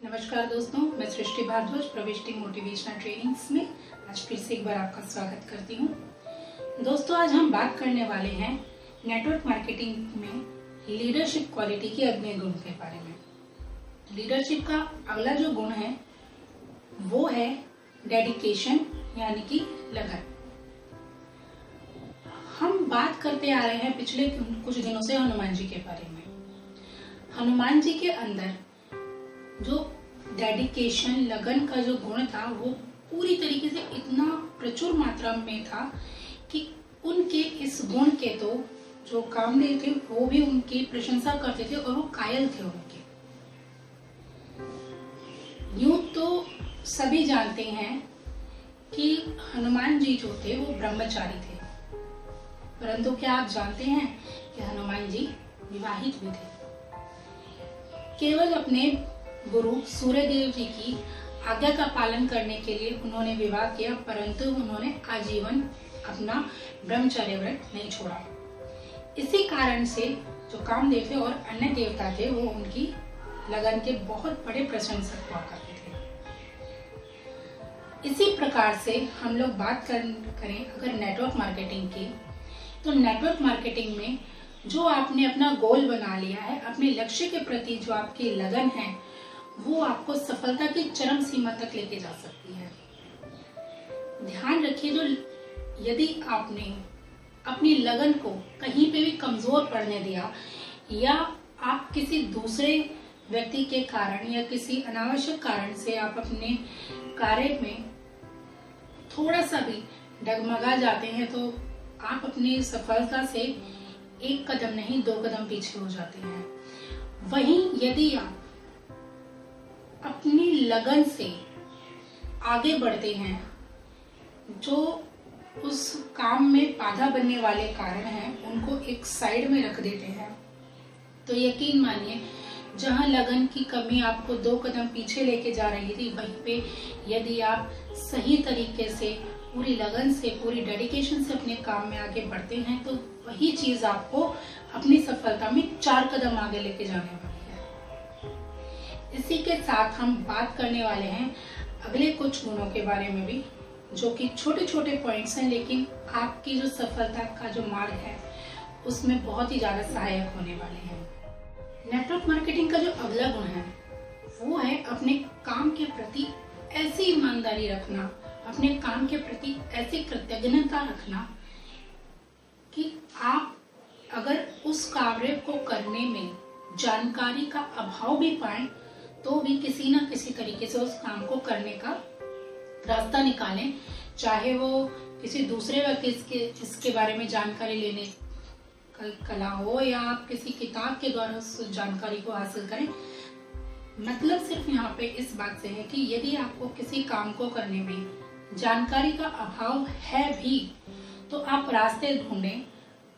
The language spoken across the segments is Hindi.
नमस्कार दोस्तों, मैं सृष्टि भारद्वाज प्रविष्टि मोटिवेशनल ट्रेनिंग्स में आज फिर से एक बार आपका स्वागत करती हूँ। दोस्तों, आज हम बात करने वाले हैं नेटवर्क मार्केटिंग में लीडरशिप क्वालिटी के अगले गुण के बारे में। लीडरशिप का अगला जो गुण है वो है डेडिकेशन, यानी कि लगन। हम बात करते आ रहे हैं पिछले कुछ दिनों से हनुमान जी के बारे में। हनुमान जी के अंदर जो डेडिकेशन, लगन का जो गुण था वो पूरी तरीके से इतना प्रचुर मात्रा में था कि उनके इस गुण के तो जो कामदेव थे वो भी उनकी प्रशंसा करते थे और वो कायल थे उनके। यूं तो सभी जानते हैं कि हनुमान जी जो थे वो ब्रह्मचारी थे, परंतु क्या आप जानते हैं कि हनुमान जी विवाहित भी थे। केवल अपने गुरु सूर्यदेव जी की आज्ञा का पालन करने के लिए उन्होंने विवाह किया, परंतु उन्होंने आजीवन अपना ब्रह्मचर्य व्रत नहीं छोड़ा। इसी कारण से जो कामदेव थे और अन्य देवता थे वो उनकी लगन के बहुत बड़े प्रशंसक हुआ करते थे। इसी प्रकार से हम लोग बात करें अगर नेटवर्क मार्केटिंग की, तो नेटवर्क मार्केटिंग में जो आपने अपना गोल बना लिया है, अपने लक्ष्य के प्रति जो आपकी लगन है, वो आपको सफलता की चरम सीमा तक लेके जा सकती है। ध्यान रखिए, जो यदि आपने अपनी लगन को कहीं पे भी कमजोर पड़ने दिया या आप किसी दूसरे व्यक्ति के कारण या किसी अनावश्यक कारण से आप अपने कार्य में थोड़ा सा भी डगमगा जाते हैं, तो आप अपनी सफलता से एक कदम नहीं 2 कदम पीछे हो जाते हैं। वहीं यदि आप अपनी लगन से आगे बढ़ते हैं, जो उस काम में बाधा बनने वाले कारण हैं उनको एक साइड में रख देते हैं, तो यकीन मानिए जहां लगन की कमी आपको 2 कदम पीछे लेके जा रही थी, वहीं पे यदि आप सही तरीके से पूरी लगन से, पूरी डेडिकेशन से अपने काम में आगे बढ़ते हैं, तो वही चीज आपको अपनी सफलता में 4 कदम आगे लेके जाने वाली है। इसी के साथ हम बात करने वाले हैं अगले कुछ गुणों के बारे में भी, जो कि छोटे छोटे पॉइंट्स हैं, लेकिन आपकी जो सफलता का जो मार्ग है उसमें बहुत ही ज्यादा सहायक होने वाले हैं। नेटवर्क मार्केटिंग का जो अगला गुण है वो है अपने काम के प्रति ऐसी ईमानदारी रखना, अपने काम के प्रति ऐसी कृतज्ञता रखना कि आप अगर उस कार्य को करने में जानकारी का अभाव भी पाएं, तो भी किसी ना किसी तरीके से उस काम को करने का रास्ता निकालें, चाहे वो किसी दूसरे व्यक्ति इसके बारे में जानकारी लेने कला हो या आप किसी किताब के द्वारा उस जानकारी को हासिल करें। मतलब सिर्फ यहाँ पे इस बात से है कि यदि आपको किसी काम को करने में जानकारी का अभाव है भी, तो आप रास्ते ढूंढें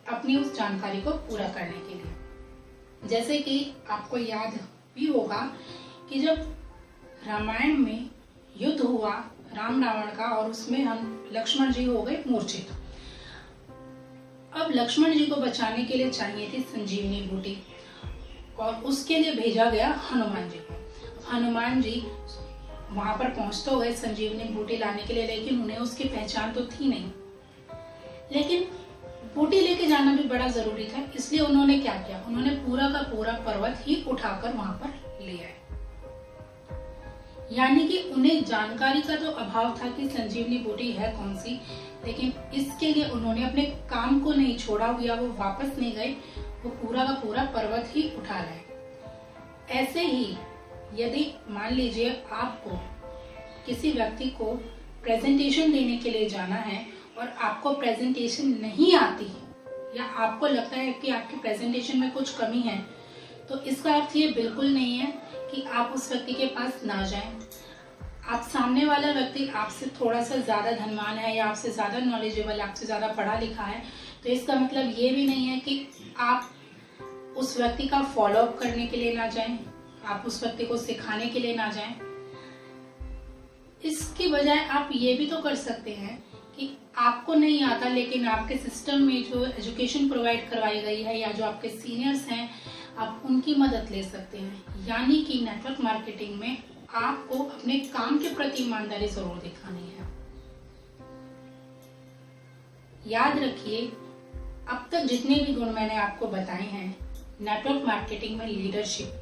अपनी उस जानकारी को पूरा करने के लिए। जैसे कि आपको याद भी होगा कि जब रामायण में युद्ध हुआ राम रावण का, और उसमें हम लक्ष्मण जी हो गए मूर्छित। अब लक्ष्मण जी को बचाने के लिए चाहिए थी संजीवनी बूटी, और उसके लिए भेजा गया हनुमान जी को। हनुमान जी वहां पर पहुंच तो गए संजीवनी बूटी लाने के लिए, लेकिन उन्हें उसकी पहचान तो थी नहीं। लेकिन बूटी लेके जाना भी बड़ा जरूरी था, इसलिए उन्होंने क्या किया, उन्होंने पूरा का पूरा पर्वत ही उठाकर वहां पर ले आए। यानी कि उन्हें जानकारी का तो अभाव था कि संजीवनी बूटी है कौन सी, लेकिन इसके लिए उन्होंने अपने काम को नहीं छोड़ा या वो वापस नहीं गए, वो पूरा का पूरा पर्वत ही उठा लाए। ऐसे ही यदि मान लीजिए आपको किसी व्यक्ति को प्रेजेंटेशन देने के लिए जाना है और आपको प्रेजेंटेशन नहीं आती या आपको लगता है कि आपकी प्रेजेंटेशन में कुछ कमी है, तो इसका अर्थ ये बिल्कुल नहीं है कि आप उस व्यक्ति के पास ना जाएं। आप सामने वाला व्यक्ति आपसे थोड़ा सा ज्यादा धनवान है या आपसे ज्यादा नॉलेजेबल, आपसे ज्यादा पढ़ा लिखा है, तो इसका मतलब ये भी नहीं है कि आप उस व्यक्ति का फॉलो अप करने के लिए ना जाएं, आप उस व्यक्ति को सिखाने के लिए ना जाएं। इसकी बजाय आप ये भी तो कर सकते हैं कि आपको नहीं आता, लेकिन आपके सिस्टम में जो एजुकेशन प्रोवाइड करवाई गई है या जो आपके सीनियर्स हैं आप उनकी मदद ले सकते हैं। यानी कि नेटवर्क मार्केटिंग में आपको अपने काम के प्रति ईमानदारी जरूर दिखानी है। याद रखिए, अब तक जितने भी गुण मैंने आपको बताए हैं नेटवर्क मार्केटिंग में लीडरशिप,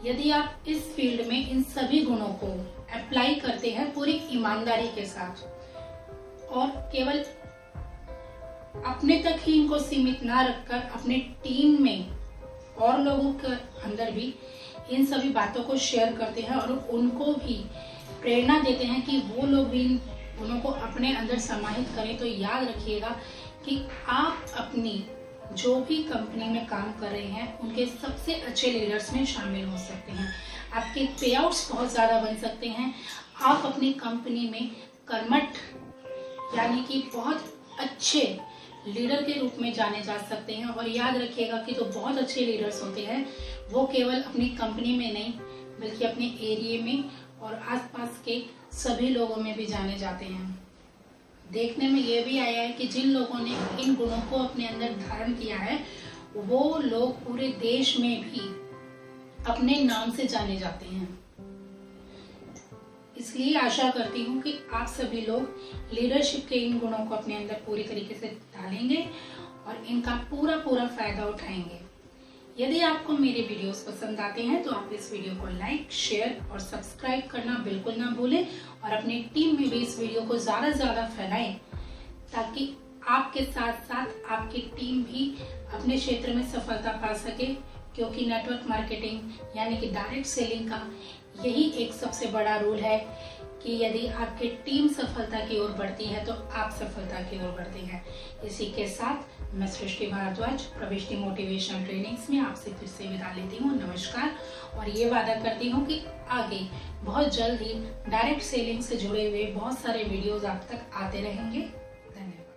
यदि आप इस फील्ड में इन सभी गुणों को अप्लाई करते हैं पूरी ईमानदारी के साथ और केवल अपने तक ही इनको सीमित ना रखकर अपने टीम में और लोगों के अंदर भी इन सभी बातों को शेयर करते हैं और उनको भी प्रेरणा देते हैं कि वो लोग भी इन गुणों को अपने अंदर समाहित करें, तो याद रखिएगा कि आप अपनी जो भी कंपनी में काम कर रहे हैं उनके सबसे अच्छे लीडर्स में शामिल हो सकते हैं। आपके पे आउट्स बहुत ज़्यादा बन सकते हैं। आप अपनी कंपनी में कर्मठ यानी कि बहुत अच्छे लीडर के रूप में जाने जा सकते हैं। और याद रखिएगा कि जो बहुत अच्छे लीडर्स होते हैं वो केवल अपनी कंपनी में नहीं बल्कि अपने एरिया में और आसपास के सभी लोगों में भी जाने जाते हैं। देखने में ये भी आया है कि जिन लोगों ने इन गुणों को अपने अंदर धारण किया है वो लोग पूरे देश में भी अपने नाम से जाने जाते हैं। इसलिए आशा करती हूँ कि आप सभी लोग लीडरशिप के इन गुणों को अपने अंदर पूरी तरीके से डालेंगे और इनका पूरा फायदा उठाएंगे। यदि आपको मेरे वीडियोस पसंद आते हैं तो आप इस वीडियो को लाइक, शेयर और सब्सक्राइब करना बिल्कुल ना भूलें और अपनी टीम में भी इस वीडियो को ज़्यादा से ज़्यादा फैलाएं ताकि आपके साथ साथ आपकी टीम भी अपने क्षेत्र में सफलता पा सके। क्योंकि नेटवर्क मार्केटिंग यानी कि डायरेक्ट सेलिंग का यही एक सबसे बड़ा रूल है कि यदि आपकी टीम सफलता की ओर बढ़ती है तो आप सफलता की ओर बढ़ते हैं। इसी के साथ मैं सृष्टि भारद्वाज प्रविष्टि मोटिवेशनल ट्रेनिंग्स में आपसे फिर से विदा लेती हूँ। नमस्कार। और ये वादा करती हूँ कि आगे बहुत जल्द ही डायरेक्ट सेलिंग से जुड़े हुए बहुत सारे वीडियोस आप तक आते रहेंगे। धन्यवाद।